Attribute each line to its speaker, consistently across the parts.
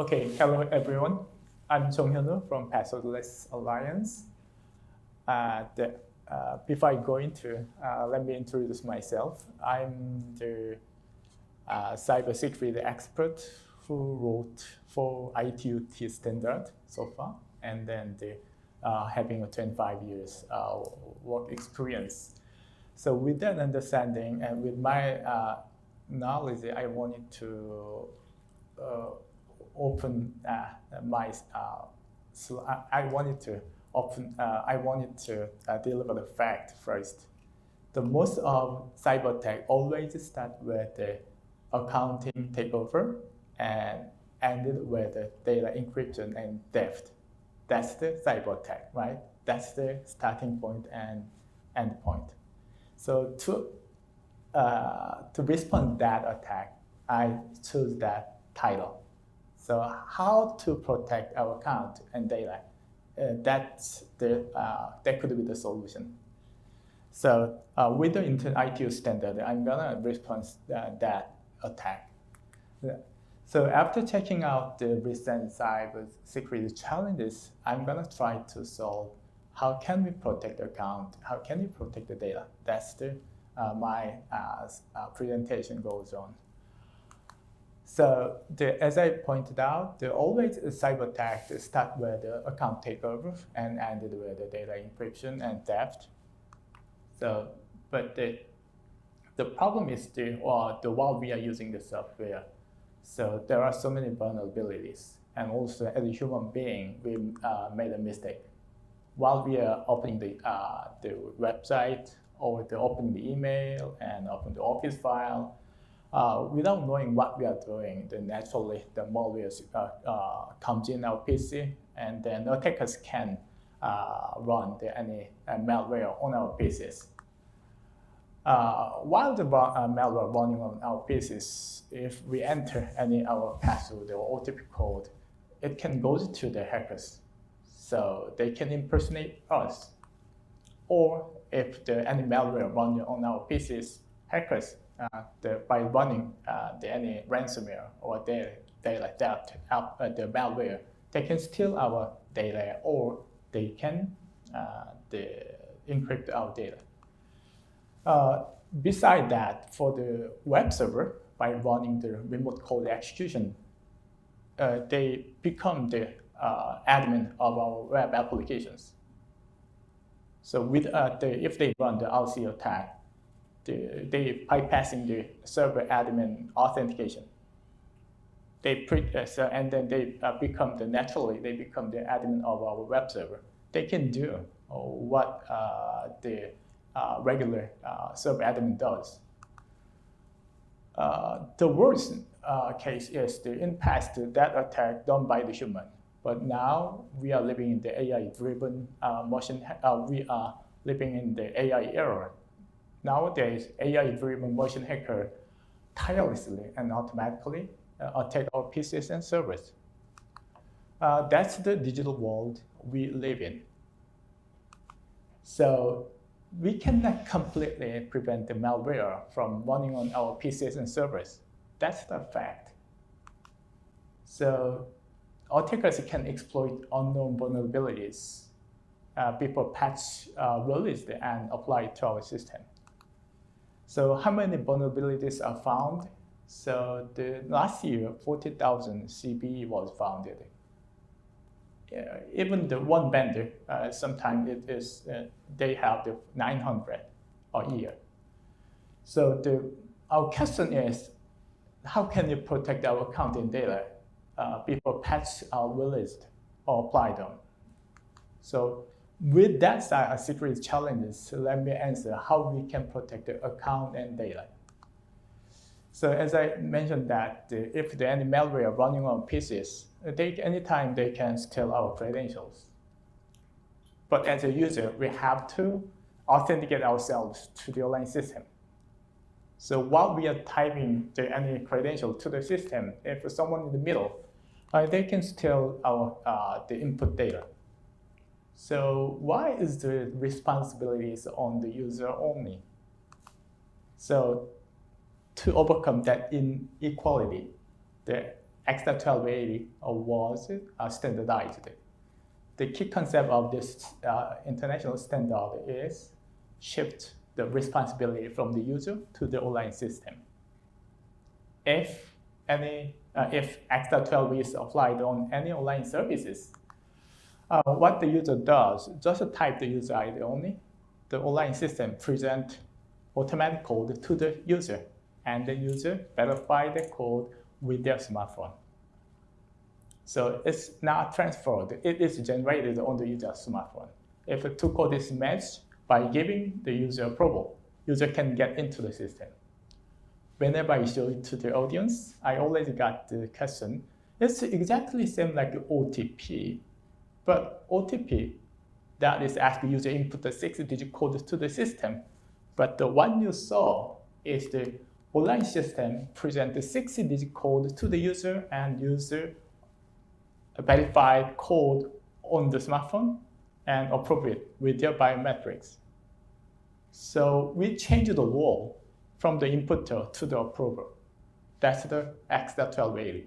Speaker 1: Okay, hello everyone. I'm JongHyun from Passwordless Alliance. Before I go into, let me introduce myself. I'm the cybersecurity expert who wrote for ITUT standard so far, and then having a 25 years work experience. So with that understanding and with my knowledge, I wanted to open my. So I wanted to open. I wanted to deliver the fact first. The most of cyber attack always start with the accounting takeover and ended with the data encryption and theft. That's the cyber attack, right? That's the starting point and end point. So to respond to that attack, I chose that title. So how to protect our account and data? That could be the solution. So with the ITU standard, I'm gonna respond that attack. So after checking out the recent cyber security challenges, I'm gonna try to solve how can we protect the account, how can we protect the data. That's the my presentation goes on. So as I pointed out, there always a cyber attack that start with the account takeover and ended with the data encryption and theft. So, but the problem is while we are using the software, so there are so many vulnerabilities, and also as a human being, we made a mistake. While we are opening the website or opening the email and open the Office file, without knowing what we are doing, then naturally the malware comes in our PC, and then attackers can run any malware on our PCs. While the malware running on our PCs, if we enter our password or OTP code, it can go to the hackers. So they can impersonate us. Or if any malware running on our PCs, hackers, by running any ransomware or data like that, the malware, they can steal our data or they can encrypt our data. Besides that, for the web server, by running the remote code execution, they become the admin of our web applications. So with if they run the RC attack, they bypassing the server admin authentication. And then they become the admin of our web server. They can do what the regular server admin does. The worst case is in past that attack done by the human, but now we are living in the AI-driven we are living in the AI era. Nowadays, AI-driven motion hacker tirelessly and automatically attack our PCs and servers. That's the digital world we live in. So we cannot completely prevent the malware from running on our PCs and servers. That's the fact. So attackers can exploit unknown vulnerabilities before patch released and applied to our system. So how many vulnerabilities are found? So last year, 40,000 CVE was found. Even the one vendor, sometimes they have the 900 a year. So our question is, how can you protect our account and data before patch are released or applied on? So with that security challenges, let me answer how we can protect the account and data. So as I mentioned that if there any malware running on PCs, anytime they can steal our credentials. But as a user, we have to authenticate ourselves to the online system. So while we are typing any credential to the system, if someone in the middle, they can steal our the input data. So why is the responsibilities on the user only? So to overcome that inequality, XR1280 was standardized. The key concept of this international standard is shift the responsibility from the user to the online system. If XR12 is applied on any online services, what the user does, just type the user ID only, the online system present automatic code to the user, and the user verify the code with their smartphone. So it's not transferred, it is generated on the user's smartphone. If the two code is matched, by giving the user approval, user can get into the system. Whenever I show it to the audience, I already got the question. It's exactly the same like OTP, but OTP, that is asking user input the 6-digit code to the system. But the one you saw is the online system present the 6-digit code to the user, and user verified code on the smartphone and approve it with their biometrics. So we change the role from the inputter to the approver. That's the XR1280.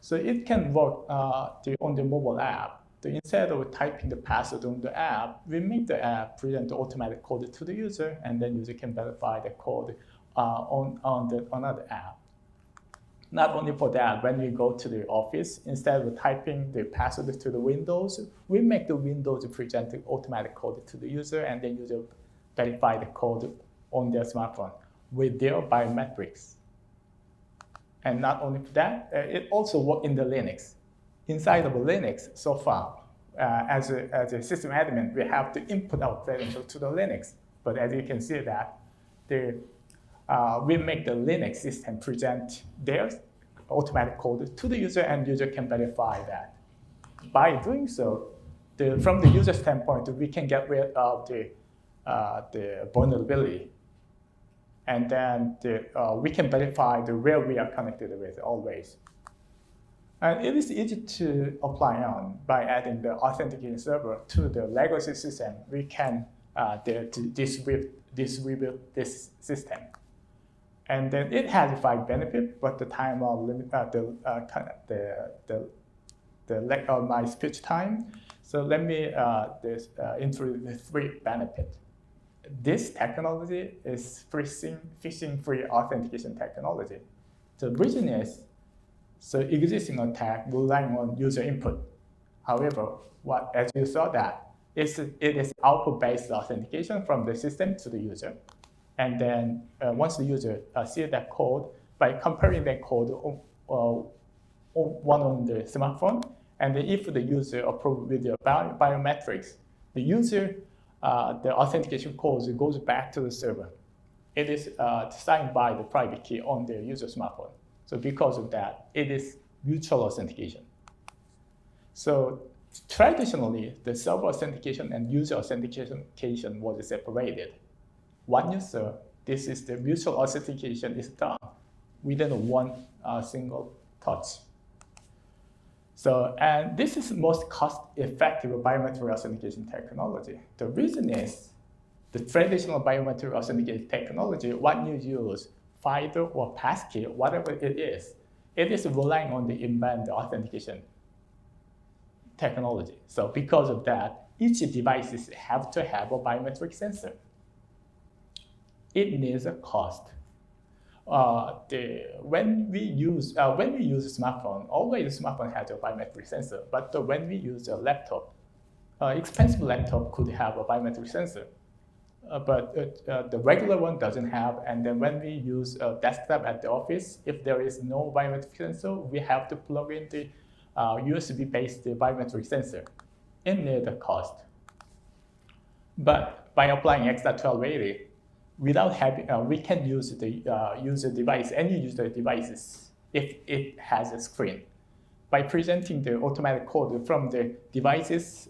Speaker 1: So it can work on the mobile app. Instead of typing the password on the app, we make the app present the automatic code to the user, and then user can verify the code on another app. Not only for that, when we go to the office, instead of typing the password to the Windows, we make the Windows present the automatic code to the user, and then user verify the code on their smartphone with their biometrics. And not only for that, it also works in the Linux. Inside of Linux, so far, as a system admin, we have to input our credentials to the Linux. But as you can see that, we make the Linux system present their automatic code to the user, and user can verify that. By doing so, from the user standpoint, we can get rid of the vulnerability. And then we can verify where we are connected with always. And it is easy to apply on by adding the authentication server to the legacy system. We can distribute this system. And then it has 5 benefits, but the time of limit, the lack of my speech time. So let me introduce the 3 benefits. This technology is phishing-free authentication technology. The reason is, so existing attack relying on user input. However, as you saw that, it is output-based authentication from the system to the user. And then once the user sees that code, by comparing that code one on the smartphone, and then if the user approves with the biometrics, the user, the authentication code goes back to the server. It is signed by the private key on the user smartphone. So because of that, it is mutual authentication. So traditionally, the server authentication and user authentication was separated. One user, this is the mutual authentication is done within one single touch. So, and this is the most cost-effective biometric authentication technology. The reason is the traditional biometric authentication technology, when you use FIDO or passkey, whatever it is relying on the embedded authentication technology. So because of that, each device have to have a biometric sensor. It needs a cost. When we use a smartphone, always the smartphone has a biometric sensor. But when we use a laptop, expensive laptop could have a biometric sensor. But the regular one doesn't have. And then when we use a desktop at the office, if there is no biometric sensor, we have to plug in the USB-based biometric sensor. It needs a cost. But by applying XR1280, without having, we can use the user device, any user devices, if it has a screen. By presenting the automatic code from the devices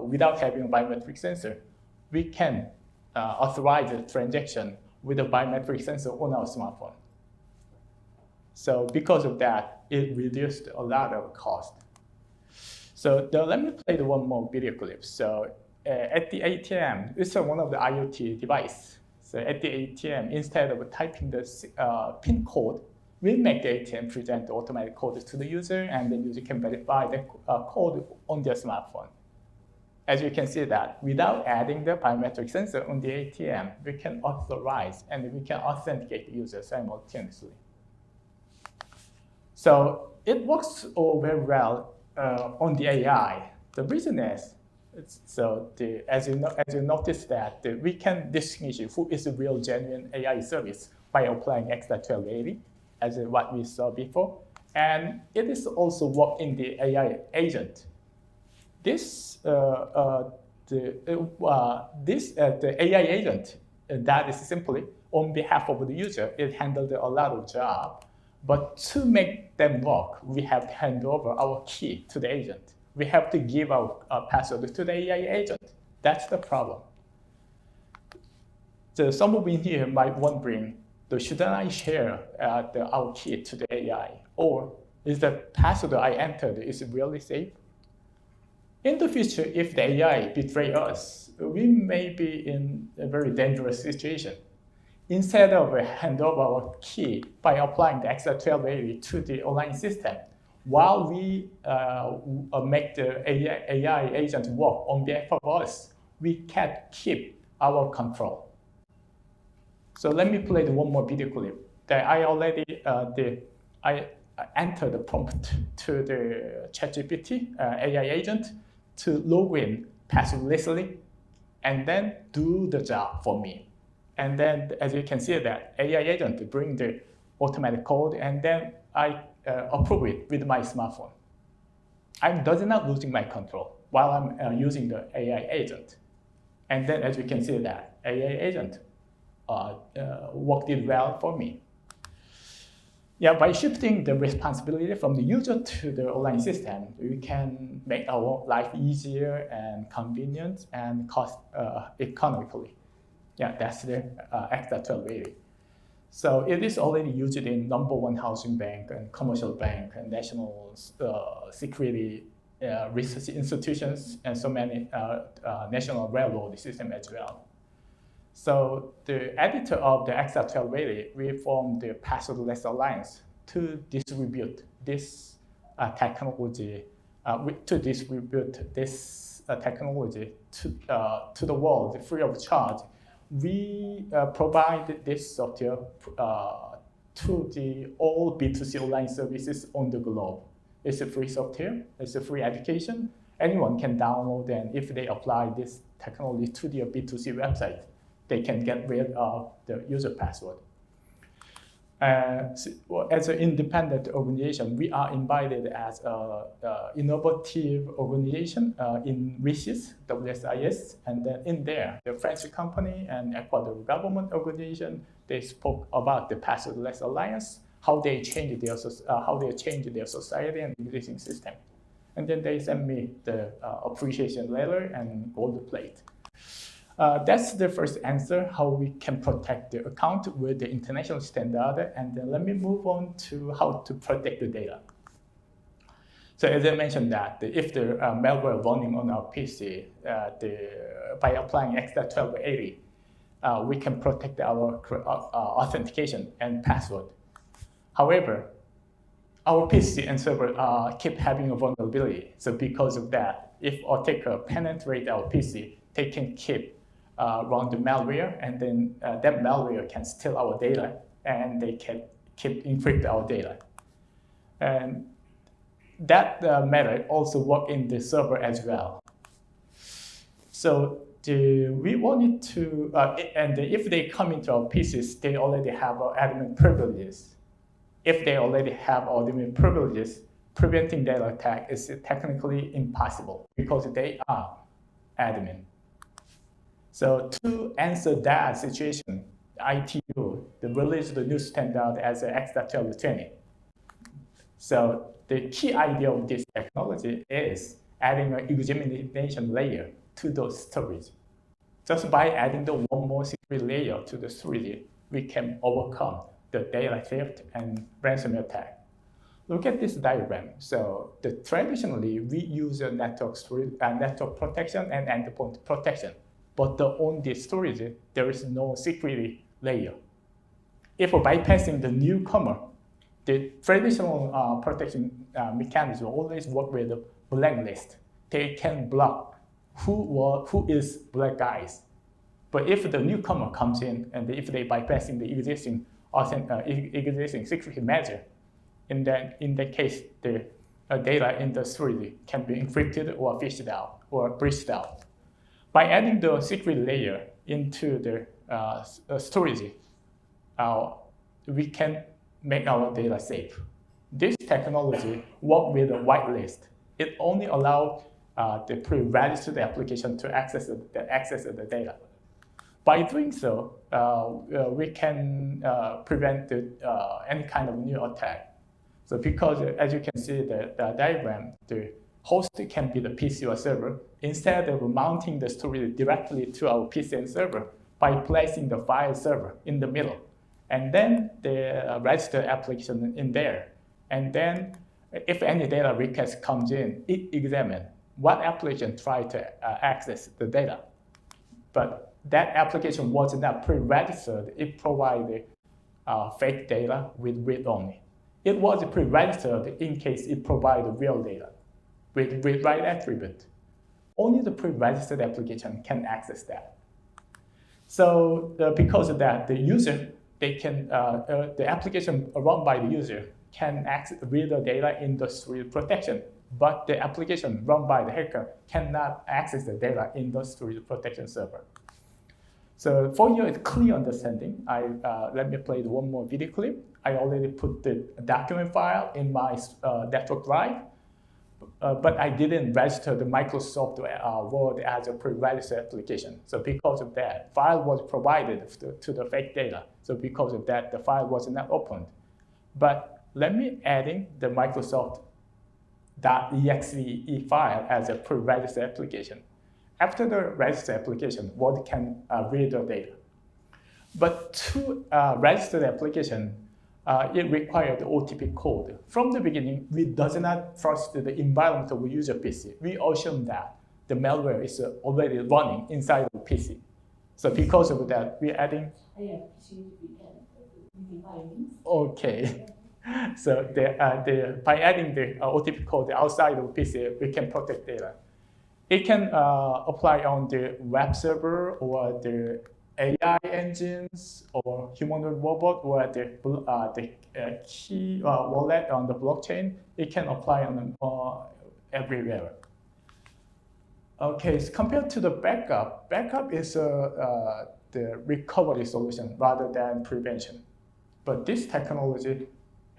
Speaker 1: without having a biometric sensor, we can authorize the transaction with a biometric sensor on our smartphone. So because of that, it reduced a lot of cost. So let me play the one more video clip. So at the ATM, it's one of the IoT device. So at the ATM, instead of typing the PIN code, we make the ATM present the automatic code to the user, and the user can verify the code on their smartphone. As you can see that without adding the biometric sensor on the ATM, we can authorize and we can authenticate the user simultaneously. So it works very well on the AI. The reason is, as you notice that we can distinguish who is a real genuine AI service by applying X.1280, as what we saw before, and it is also work in the AI agent. The AI agent that is simply on behalf of the user. It handled a lot of job, but to make them work, we have to hand over our key to the agent. We have to give our password to the AI agent. That's the problem. So some of you here might wondering, shouldn't I share our key to the AI? Or is the password I entered is it really safe? In the future, if the AI betray us, we may be in a very dangerous situation. Instead of hand over our key by applying the X.1280 to the online system, while we make the AI agent work on behalf of us, we can keep our control. So let me play one more video clip. That I already I entered the prompt to the ChatGPT AI agent to log in passwordlessly and then do the job for me. And then, as you can see, that AI agent bring the automatic code, and then I approve it with my smartphone. I'm not losing my control while I'm using the AI agent. And then, as you can see, that AI agent worked it well for me. Yeah, by shifting the responsibility from the user to the online system, we can make our life easier and convenient and cost economically. Yeah, that's the X.1280. So it is already used in #1 housing bank and commercial bank and national security research institutions and so many national railroad system as well. So the editor of the X.1280, we formed the Passwordless Alliance to distribute this technology, to the world free of charge. We provide this software to all B2C online services on the globe. It's a free software, it's a free education. Anyone can download, and if they apply this technology to their B2C website, they can get rid of the user password. As an independent organization, we are invited as an innovative organization in WSIS, and then in there, the French company and Ecuador government organization, they spoke about the Passwordless Alliance, how they changed their society and existing system. And then they sent me the appreciation letter and gold plate. That's the first answer, how we can protect the account with the international standard. And then let me move on to how to protect the data. So as I mentioned that if the malware running on our PC, by applying X.1280, we can protect our authentication and password. However, our PC and server keep having a vulnerability. So because of that, if a attacker penetrate our PC, they can keep run the malware, and then that malware can steal our data, and they can keep encrypt our data. And that method also work in the server as well. So we wanted to, and if they come into our PCs, they already have admin privileges. If they already have admin privileges, preventing that attack is technically impossible because they are admin. So to answer that situation, ITU released the new standard as an X.1220. So the key idea of this technology is adding an examination layer to those storage. Just by adding the one more security layer to the storage, we can overcome the data theft and ransomware attack. Look at this diagram. So traditionally, we use a network protection and endpoint protection. But on the storage, there is no security layer. If bypassing the newcomer, the traditional protection mechanism always work with a blacklist. They can block who is black guys. But if the newcomer comes in and if they bypassing the existing security measure, in that case, the data in the storage can be encrypted or fished out or breached out. By adding the secret layer into the storage, we can make our data safe. This technology works with a whitelist. It only allows the pre-registered application to access the data. By doing so, we can prevent any kind of new attack. So because, as you can see the diagram, the host can be the PC or server. Instead of mounting the storage directly to our PC and server by placing the file server in the middle, and then the registered application in there. And then if any data request comes in, it examines what application tried to access the data. But that application was not pre-registered. It provided fake data with read only. It was pre-registered in case it provided real data with read-write attribute. Only the pre-registered application can access that. So because of that, the user, the application run by the user can read the data in the storage protection, but the application run by the hacker cannot access the data in the storage protection server. So for your clear understanding, let me play one more video clip. I already put the document file in my network drive, but I didn't register the Microsoft Word as a pre-registered application. So because of that, file was provided to the fake data. So because of that, the file was not opened. But let me adding the Microsoft.exe file as a pre-registered application. After the registered application, Word can read the data. But to register the application, it required the OTP code. From the beginning, we does not trust the environment of a user PC. We assume that the malware is already running inside the PC. So because of that, we're adding. Okay. So by adding the OTP code outside of PC, we can protect data. It can apply on the web server or the AI engines or humanoid robot or the key wallet on the blockchain. It can apply on everywhere. Okay, so compared to the backup is the recovery solution rather than prevention. But this technology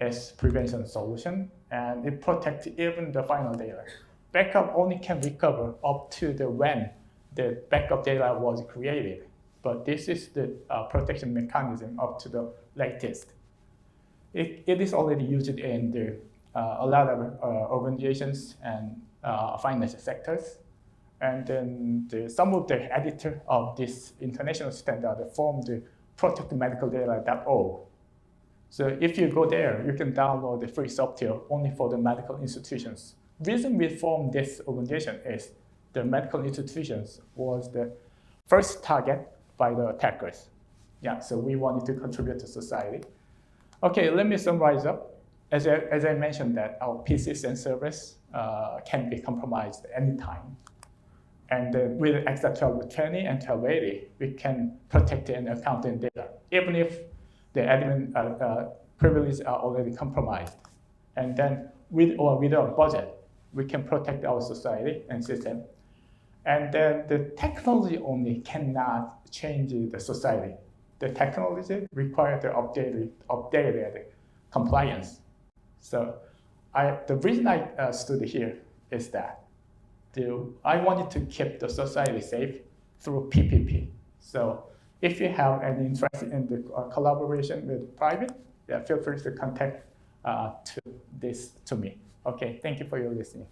Speaker 1: is prevention solution, and it protects even the final data. Backup only can recover up to when the backup data was created. But this is the protection mechanism up to the latest. It is already used in a lot of organizations and financial sectors. And then some of the editor of this international standard formed the protectmedicaldata.org. So if you go there, you can download the free software only for the medical institutions. The reason we formed this organization is the medical institutions was the first target by the attackers. Yeah, so we wanted to contribute to society. Okay, let me summarize up. As I mentioned that our PCs and servers can be compromised anytime. And with X.12 training and 1280, we can protect and account in data, even if the admin privileges are already compromised. And then with or without budget, we can protect our society and system. And then the technology only cannot change the society. The technology requires the updated compliance. So the reason I stood here is that I wanted to keep the society safe through PPP. So if you have any interest in the collaboration with private, yeah, feel free to contact to me. Okay, thank you for your listening.